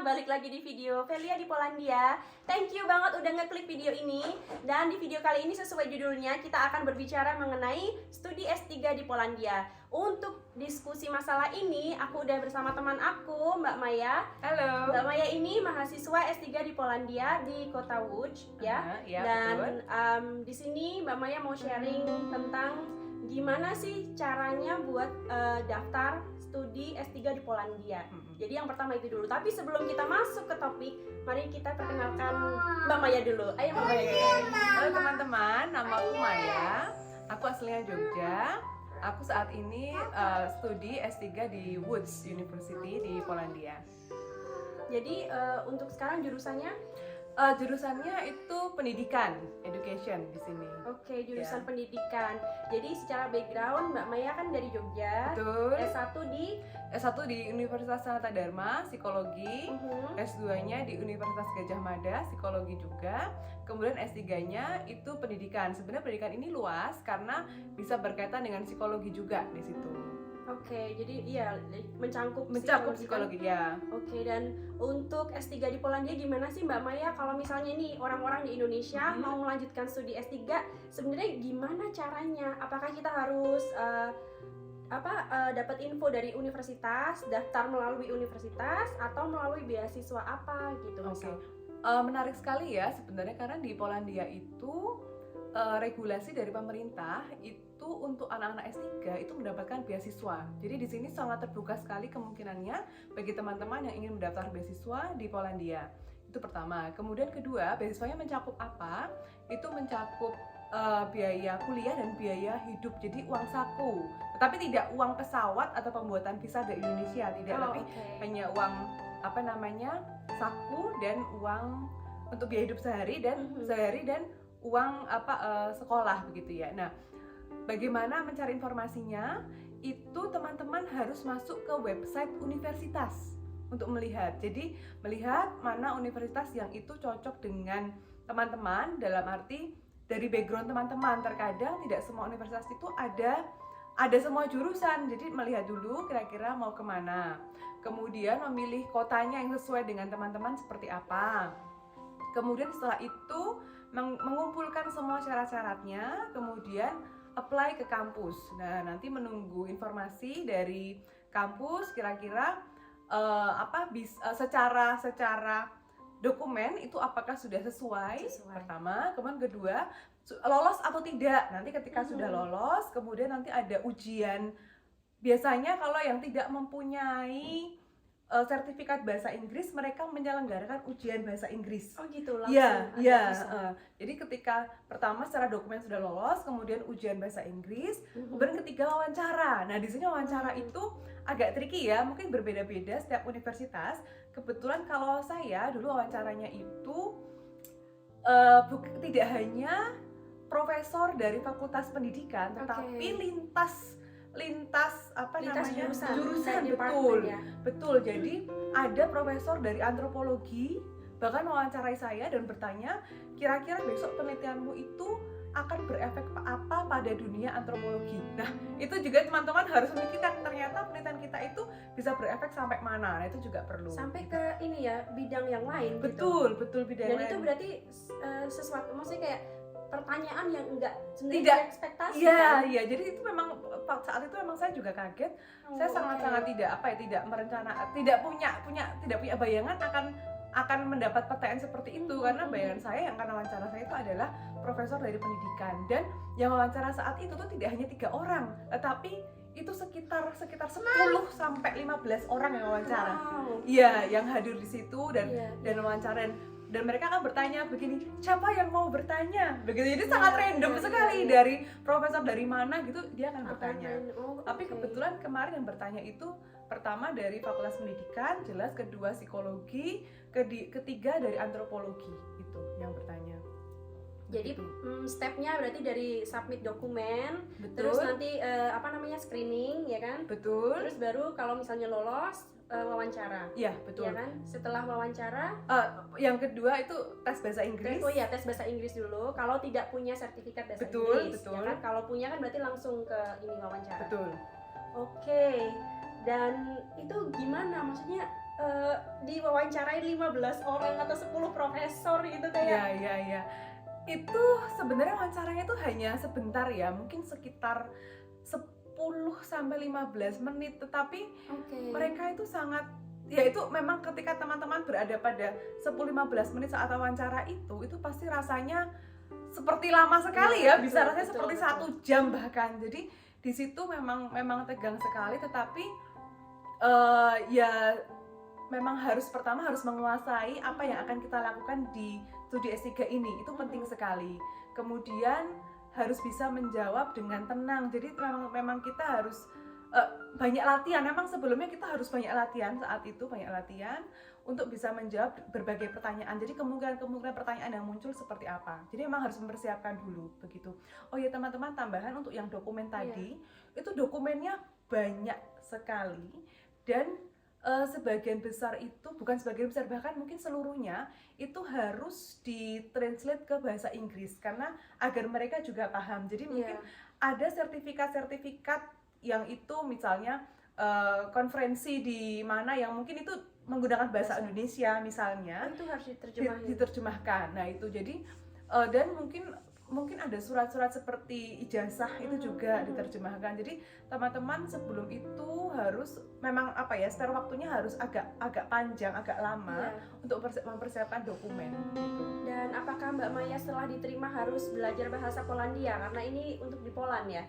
balik lagi di video Velia di Polandia. Thank you banget udah ngeklik video ini. Dan di video kali ini sesuai judulnya, kita akan berbicara mengenai studi S3 di Polandia. Untuk diskusi masalah ini, aku udah bersama teman aku, Mbak Maya. Halo. Mbak Maya ini mahasiswa S3 di Polandia di kota Łódź, ya. Ya, Dan di sini Mbak Maya mau sharing tentang gimana sih caranya buat daftar studi S3 di Polandia. Jadi yang pertama itu dulu. Tapi sebelum kita masuk ke topik, mari kita perkenalkan Mbak Maya dulu. Ayo Mbak Maya. Halo teman-teman, nama aku Maya. Aku aslinya Jogja. Aku saat ini studi S3 di Łódź University di Polandia. Jadi untuk sekarang jurusannya? Jurusannya itu pendidikan, education di sini. Oke, jurusan pendidikan. Jadi secara background Mbak Maya kan dari Jogja. Betul. S1 di Universitas Sanata Dharma, psikologi. S2-nya di Universitas Gadjah Mada, psikologi juga. Kemudian S3-nya itu pendidikan. Sebenarnya pendidikan ini luas karena bisa berkaitan dengan psikologi juga di situ. Oke, jadi iya mencakup psikologi ya. Oke, dan untuk S3 di Polandia gimana sih Mbak Maya kalau misalnya nih orang-orang di Indonesia mau melanjutkan studi S3, sebenarnya gimana caranya? Apakah kita harus dapat info dari universitas, daftar melalui universitas atau melalui beasiswa apa gitu Oke. Menarik sekali ya sebenarnya karena di Polandia itu regulasi dari pemerintah itu untuk anak-anak S3 itu mendapatkan beasiswa. Jadi di sini sangat terbuka sekali kemungkinannya bagi teman-teman yang ingin mendaftar beasiswa di Polandia. Itu pertama. Kemudian kedua, beasiswanya mencakup apa? Itu mencakup biaya kuliah dan biaya hidup. Jadi uang saku. Tetapi tidak uang pesawat atau pembuatan visa dari Indonesia, tidak, tapi hanya uang saku dan uang untuk biaya hidup sehari dan uang sekolah begitu ya. Nah, bagaimana mencari informasinya? Itu teman-teman harus masuk ke website universitas untuk melihat. Jadi melihat mana universitas yang itu cocok dengan teman-teman, dalam arti dari background teman-teman. Terkadang tidak semua universitas itu ada semua jurusan. Jadi melihat dulu kira-kira mau kemana. Kemudian memilih kotanya yang sesuai dengan teman-teman seperti apa. Kemudian setelah itu mengumpulkan semua syarat-syaratnya, kemudian apply ke kampus. Nah, nanti menunggu informasi dari kampus kira-kira secara dokumen itu apakah sudah sesuai. Pertama, kemudian kedua lolos atau tidak. Nanti ketika sudah lolos, kemudian nanti ada ujian. Biasanya kalau yang tidak mempunyai sertifikat bahasa Inggris, mereka menyelenggarakan ujian bahasa Inggris. Oh gitu, langsung. Iya. Jadi ketika pertama secara dokumen sudah lolos, kemudian ujian bahasa Inggris, kemudian ketiga wawancara. Nah, di sini wawancara itu agak tricky ya, mungkin berbeda-beda setiap universitas. Kebetulan kalau saya dulu wawancaranya itu tidak hanya profesor dari Fakultas Pendidikan, tetapi lintas jurusan betul. Jadi ada profesor dari antropologi bahkan mewawancarai saya dan bertanya, kira-kira besok penelitianmu itu akan berefek apa pada dunia antropologi. Nah, itu juga teman-teman harus memikirkan ternyata penelitian kita itu bisa berefek sampai mana. Nah, itu juga perlu. Sampai ke ini ya, bidang yang lain. Betul bidang dan lain. Itu berarti sesuatu, maksudnya kayak pertanyaan yang enggak sebenarnya ekspektasi. Iya, jadi itu memang saat itu memang saya juga kaget. Saya sangat-sangat tidak merencana, tidak punya bayangan akan mendapat pertanyaan seperti itu, karena bayangan saya yang karena wawancara saya itu adalah profesor dari pendidikan, dan yang wawancara saat itu tuh tidak hanya 3 orang, tetapi itu sekitar 10 sampai 15 orang yang wawancara. Iya, yang hadir di situ dan wawancara, dan mereka akan bertanya begini, siapa yang mau bertanya begitu. Jadi sangat random sekali, dari profesor dari mana gitu dia akan bertanya. Tapi kebetulan kemarin yang bertanya itu pertama dari Fakultas Pendidikan, jelas, kedua psikologi, ketiga dari antropologi, itu yang bertanya. Jadi stepnya berarti dari submit dokumen, betul. Terus nanti screening ya kan? Betul. Terus baru kalau misalnya lolos wawancara. Iya, betul. Ya kan? Setelah wawancara, yang kedua itu tes bahasa Inggris. Tes bahasa Inggris dulu. Kalau tidak punya sertifikat bahasa Inggris, betul. Ya kan? Kalau punya kan berarti langsung ke ini wawancara. Betul. Oke. Dan itu gimana? Maksudnya diwawancarai 15 orang atau 10 profesor gitu kayak. Iya. Itu sebenarnya wawancaranya itu hanya sebentar ya, mungkin sekitar 10 sampai 15 menit, tetapi mereka itu sangat, ya itu memang ketika teman-teman berada pada 10-15 menit saat wawancara itu pasti rasanya seperti lama sekali ya, bisa rasanya seperti 1 jam bahkan. Jadi di situ memang tegang sekali, tetapi ya memang pertama harus menguasai apa yang akan kita lakukan di studi S3 ini, itu penting sekali. Kemudian harus bisa menjawab dengan tenang. Jadi memang kita harus banyak latihan. Memang sebelumnya kita harus banyak latihan, saat itu banyak latihan untuk bisa menjawab berbagai pertanyaan. Jadi kemungkinan pertanyaan yang muncul seperti apa. Jadi memang harus mempersiapkan dulu begitu. Oh ya teman-teman, tambahan untuk yang dokumen tadi, itu dokumennya banyak sekali dan sebagian besar itu, bukan sebagian besar, bahkan mungkin seluruhnya itu harus ditranslate ke bahasa Inggris karena agar mereka juga paham. Jadi mungkin ada sertifikat yang itu misalnya konferensi di mana yang mungkin itu menggunakan bahasa Indonesia misalnya, itu harus diterjemahkan. Nah itu jadi dan mungkin ada surat-surat seperti ijazah itu juga diterjemahkan. Jadi teman-teman sebelum itu harus memang spare waktunya harus agak panjang, agak lama untuk mempersiapkan dokumen gitu. Dan apakah Mbak Maya setelah diterima harus belajar bahasa Polandia karena ini untuk di Poland ya?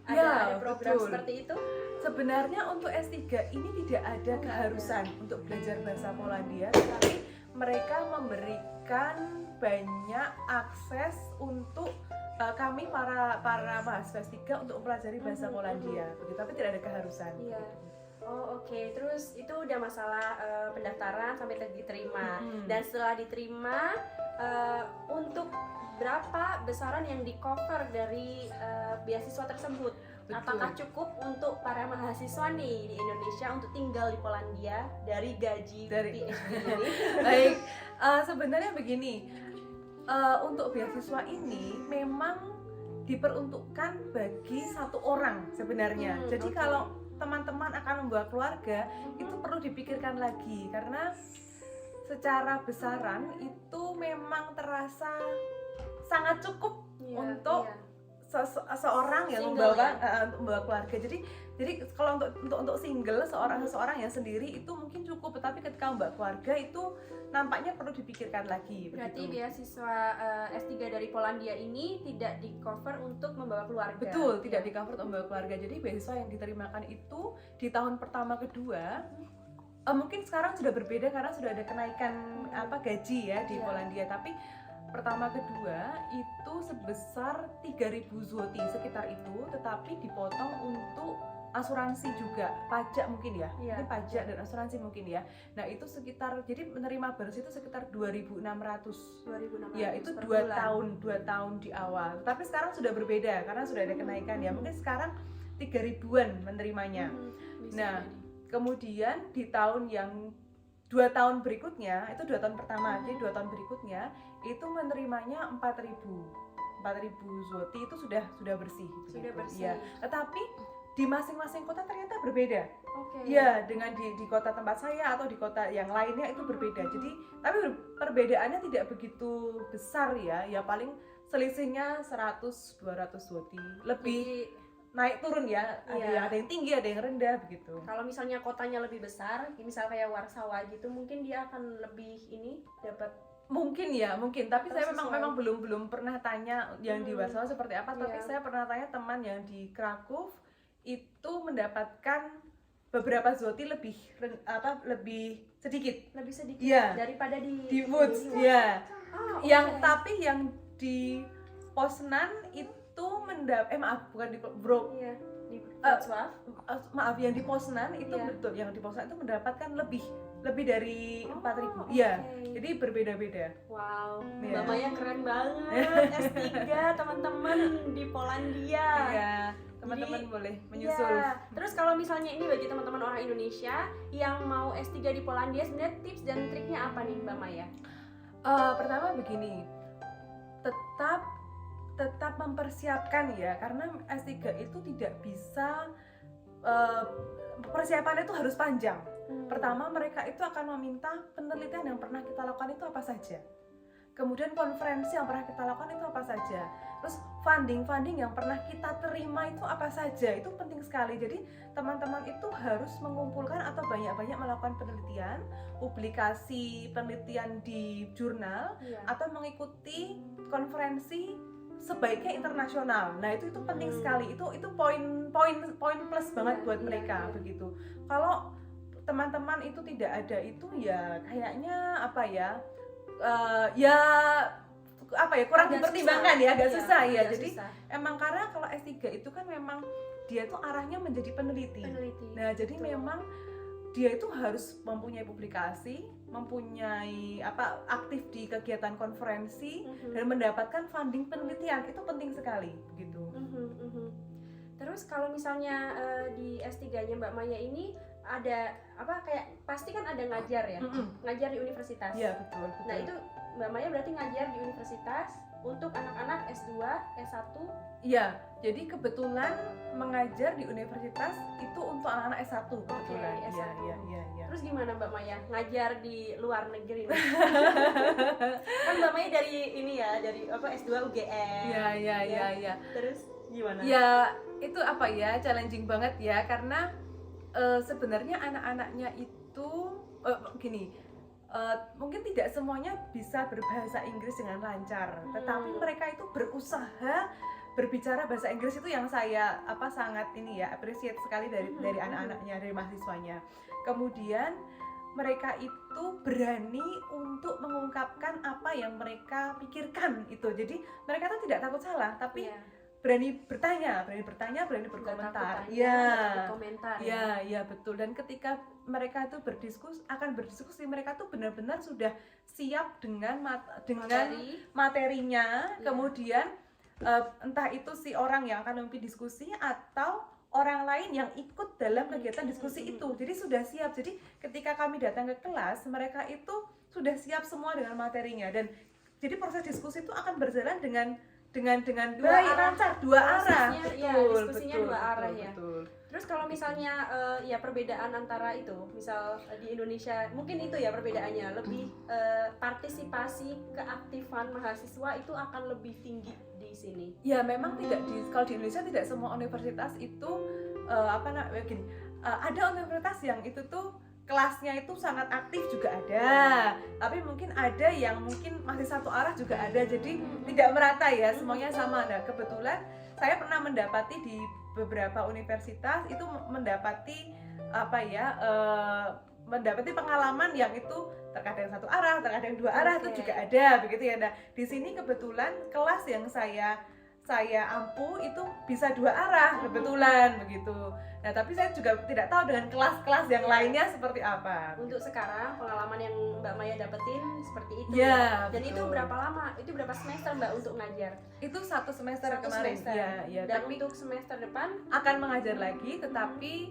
Ada program betul. seperti itu? Sebenarnya untuk S3 ini tidak ada keharusan untuk belajar bahasa Polandia, tetapi mereka memberikan banyak akses untuk kami para mahasiswa S3 untuk mempelajari bahasa Polandia, begitu. Tapi tidak ada keharusan. Iya. Oh oke. Terus itu udah masalah pendaftaran sampai diterima. Dan setelah diterima, untuk berapa besaran yang di cover dari beasiswa tersebut? Betul. Apakah cukup untuk para mahasiswa nih di Indonesia untuk tinggal di Polandia dari gaji PhD ini? Baik, sebenarnya begini, untuk beasiswa ini memang diperuntukkan bagi 1 orang sebenarnya. Jadi kalau teman-teman akan membawa keluarga, itu perlu dipikirkan lagi karena secara besaran itu memang terasa sangat cukup untuk seseorang yang membawa keluarga. Jadi kalau untuk single seseorang yang sendiri itu mungkin cukup, tetapi ketika membawa keluarga itu nampaknya perlu dipikirkan lagi. Berarti begitu. beasiswa S3 dari Polandia ini tidak di cover untuk membawa keluarga. Betul, tidak di cover untuk membawa keluarga. Jadi beasiswa yang diterimakan itu di tahun pertama kedua mungkin sekarang sudah berbeda karena sudah ada kenaikan gaji ya di Polandia, tapi pertama kedua itu sebesar 3.000 zloty sekitar itu, tetapi dipotong untuk asuransi juga, pajak mungkin ya, mungkin pajak dan asuransi mungkin ya. Nah itu sekitar, jadi menerima bonus itu sekitar 2.600. Ya itu 2 tahun di awal. Tapi sekarang sudah berbeda karena sudah ada kenaikan ya. Mungkin sekarang 3.000-an menerimanya. Nah kemudian di tahun yang 2 tahun berikutnya, itu 2 tahun pertama, jadi 2 tahun berikutnya itu menerimanya 4.000 zloty itu sudah bersih. Sudah bersih. Ya, tetapi di masing-masing kota ternyata berbeda. Oke. Ya, dengan di kota tempat saya atau di kota yang lainnya itu berbeda. Jadi, tapi perbedaannya tidak begitu besar ya. Ya paling selisihnya 100-200 zloty. Lebih naik turun ya. Ada yang tinggi, ada yang rendah begitu. Kalau misalnya kotanya lebih besar, misal kayak Warsawa gitu, mungkin dia akan lebih dapat. Mungkin, tapi saya memang belum pernah tanya yang di Warsawa seperti apa, tapi saya pernah tanya teman yang di Kraków itu mendapatkan beberapa zloty lebih sedikit Daripada di Łódź ya. Tapi yang di Poznan itu bukan di Wrocław. yang di Poznan itu betul, yang di Poznan itu mendapatkan lebih dari 4.000. Jadi berbeda-beda. Wow, Mbak Maya keren banget. S3 teman-teman di Polandia. Teman-teman boleh menyusul. Terus kalau misalnya ini bagi teman-teman orang Indonesia yang mau S3 di Polandia, sebenarnya tips dan triknya apa nih Mbak Maya? Pertama begini, tetap mempersiapkan ya, karena S3 itu tidak bisa persiapannya itu harus panjang. Pertama, mereka itu akan meminta penelitian yang pernah kita lakukan itu apa saja. Kemudian konferensi yang pernah kita lakukan itu apa saja. Terus funding yang pernah kita terima itu apa saja. Itu penting sekali. Jadi teman-teman itu harus mengumpulkan atau banyak-banyak melakukan penelitian, publikasi penelitian di jurnal, atau mengikuti konferensi sebaiknya internasional. Nah, itu penting sekali. Itu poin plus banget buat mereka begitu. Kalau teman-teman itu tidak ada itu ya kayaknya kurang dipertimbangkan ya, agak susah ya. Jadi emang karena kalau S3 itu kan memang dia tuh arahnya menjadi peneliti. Nah, jadi memang dia itu harus mempunyai publikasi, mempunyai aktif di kegiatan konferensi dan mendapatkan funding penelitian. Itu penting sekali begitu. Terus kalau misalnya di S3-nya Mbak Maya ini ada kayak pasti kan ada ngajar ya, ngajar di universitas. Iya, betul. Nah, itu Mbak Maya berarti ngajar di universitas untuk anak-anak S2, S1? Iya, jadi kebetulan mengajar di universitas itu untuk anak-anak S1 kebetulan. Oke, S1. Iya. Terus gimana Mbak Maya ngajar di luar negeri? Kan Mbak Maya dari dari S2 UGM. Iya. Terus gimana? Ya, itu challenging banget ya, karena sebenarnya anak-anaknya itu gini, mungkin tidak semuanya bisa berbahasa Inggris dengan lancar, tetapi mereka itu berusaha berbicara bahasa Inggris. Itu yang saya sangat appreciate sekali dari anak-anaknya, dari mahasiswanya. Kemudian mereka itu berani untuk mengungkapkan apa yang mereka pikirkan itu. Jadi mereka tuh tidak takut salah, tapi berani bertanya, berani berkomentar. Iya, betul. Dan ketika mereka itu berdiskusi, mereka tuh benar-benar sudah siap dengan materinya. Kemudian entah itu si orang yang akan memimpin diskusi atau orang lain yang ikut dalam kegiatan diskusi itu. Jadi sudah siap. Jadi ketika kami datang ke kelas, mereka itu sudah siap semua dengan materinya, dan jadi proses diskusi itu akan berjalan dengan baik, lancar, dua arah. Diskusinya dua arah. Betul. Terus kalau misalnya perbedaan antara itu, misal di Indonesia mungkin itu ya perbedaannya, lebih partisipasi keaktifan mahasiswa itu akan lebih tinggi di sini. Ya memang kalau di Indonesia tidak semua universitas itu ada universitas yang itu tuh kelasnya itu sangat aktif juga ada, tapi mungkin ada yang mungkin masih satu arah juga ada, jadi tidak merata ya, semuanya sama. Nah, kebetulan saya pernah mendapati di beberapa universitas itu mendapati pengalaman yang itu terkadang satu arah, terkadang dua arah, itu juga ada begitu ya. Nah, di sini kebetulan kelas yang saya ampu itu bisa dua arah kebetulan begitu. Nah, tapi saya juga tidak tahu dengan kelas-kelas yang lainnya seperti apa. Untuk sekarang pengalaman yang Mbak Maya dapetin seperti itu. Ya, dan betul. Itu berapa lama? Itu berapa semester Mbak untuk ngajar? Itu satu semester kemarin. Ya. Dan tapi untuk semester depan akan mengajar lagi, tetapi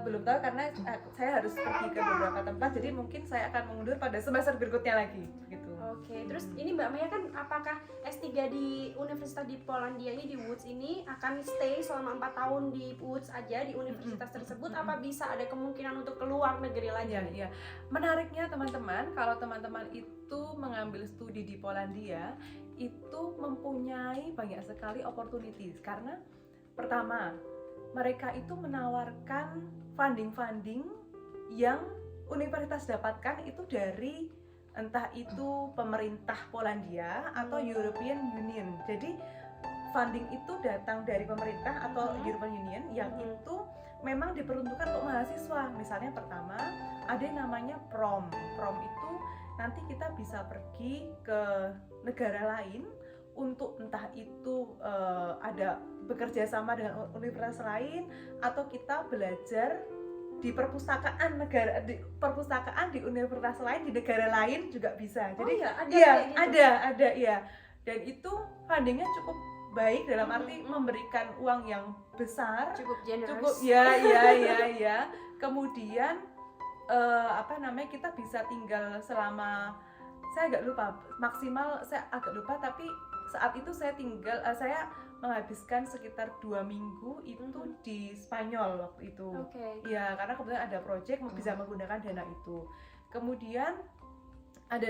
belum tahu karena saya harus pergi ke beberapa tempat, jadi mungkin saya akan mengundur pada semester berikutnya lagi gitu. Oke, terus ini Mbak Maya kan apakah S3 di Universitas di Polandia ini, di Łódź ini akan stay selama 4 tahun di Łódź aja di universitas tersebut, apa bisa ada kemungkinan untuk keluar negeri lagi? Iya. Menariknya teman-teman, kalau teman-teman itu mengambil studi di Polandia itu mempunyai banyak sekali opportunities, karena pertama mereka itu menawarkan funding yang universitas dapatkan itu dari entah itu pemerintah Polandia atau European Union. Jadi funding itu datang dari pemerintah atau European Union yang itu memang diperuntukkan untuk mahasiswa. Misalnya pertama ada yang namanya prom. Prom itu nanti kita bisa pergi ke negara lain untuk entah itu ada bekerja sama dengan universitas lain, atau kita belajar di perpustakaan di universitas lain di negara lain juga bisa. Jadi ada. Dan itu fundingnya cukup baik dalam arti memberikan uang yang besar, cukup generous. Cukup ya. Kemudian kita bisa tinggal selama, saya agak lupa maksimal, saya agak lupa, tapi saat itu saya menghabiskan sekitar 2 minggu itu di Spanyol waktu itu. Ya, karena kebetulan ada project bisa menggunakan dana itu. Kemudian ada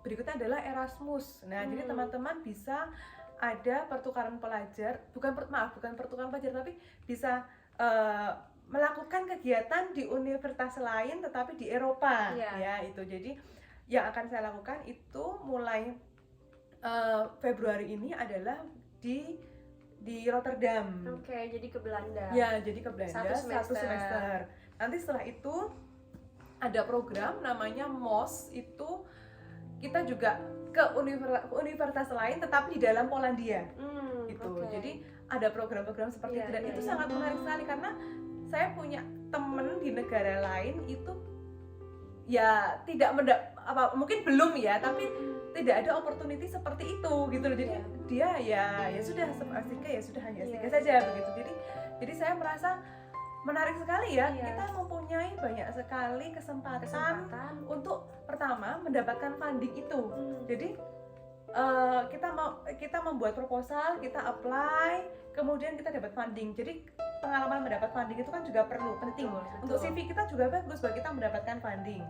berikutnya adalah Erasmus. Nah, jadi teman-teman bisa ada pertukaran pelajar, bukan pertukaran pelajar, tapi bisa melakukan kegiatan di universitas lain tetapi di Eropa. Ya, itu. Jadi yang akan saya lakukan itu mulai Februari ini adalah di Rotterdam. Jadi ke Belanda. Ya, jadi ke Belanda 1 semester. Nanti setelah itu ada program namanya MOS, itu kita juga ke universitas lain tetapi di dalam Polandia. Gitu. Jadi ada program-program seperti itu dan itu sangat menarik sekali karena saya punya temen di negara lain itu ya tidak mungkin belum ya, tapi tidak ada opportunity seperti itu gitu loh. Jadi dia ya sudah hanya S3 saja begitu. Jadi saya merasa menarik sekali ya, kita mempunyai banyak sekali kesempatan untuk pertama mendapatkan funding itu. Jadi kita membuat proposal, kita apply, kemudian kita dapat funding. Jadi pengalaman mendapat funding itu kan juga penting. Untuk CV kita juga bagus bahwa kita mendapatkan funding.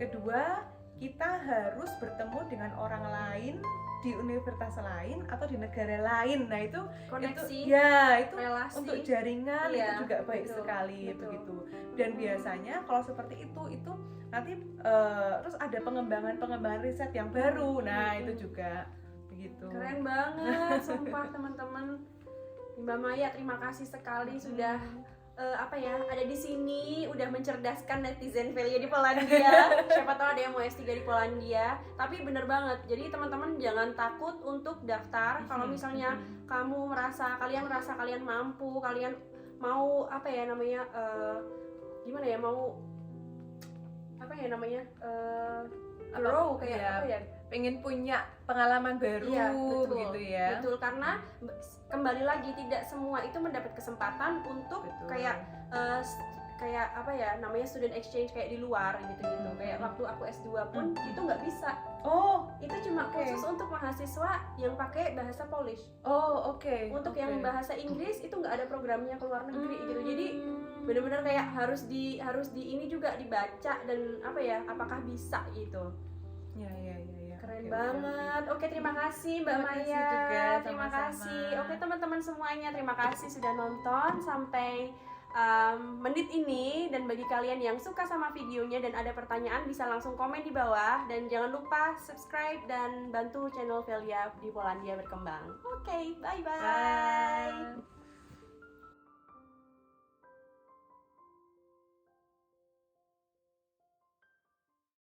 Kedua, kita harus bertemu dengan orang lain di universitas lain atau di negara lain. Nah, itu koneksi, itu relasi untuk jaringan itu juga baik sekali begitu. Dan biasanya kalau seperti itu nanti terus ada pengembangan riset yang baru. Nah, itu juga begitu. Keren banget, sumpah teman-teman. Mbak Maya, terima kasih sekali sudah ada di sini, udah mencerdaskan netizen Velia di Polandia. Siapa tahu ada yang mau S3 di Polandia. Tapi bener banget, jadi teman-teman jangan takut untuk daftar. Kalau misalnya kamu merasa kalian mampu, kalian mau grow pengen punya pengalaman baru, begitu ya. Betul, karena kembali lagi tidak semua itu mendapat kesempatan untuk kayak student exchange kayak di luar gitu. Kayak waktu aku S2 pun itu nggak bisa. Itu cuma khusus untuk mahasiswa yang pakai bahasa Polish. Untuk yang bahasa Inggris itu nggak ada programnya ke luar negeri gitu. Jadi benar-benar kayak harus di ini juga dibaca dan apakah bisa gitu. Ya. Keren banget. Oke, terima kasih Mbak Maya. Terima kasih. Oke, teman-teman semuanya, terima kasih sudah nonton sampai menit ini. Dan bagi kalian yang suka sama videonya dan ada pertanyaan bisa langsung komen di bawah. Dan jangan lupa subscribe dan bantu channel Velia di Polandia berkembang. Oke, bye-bye.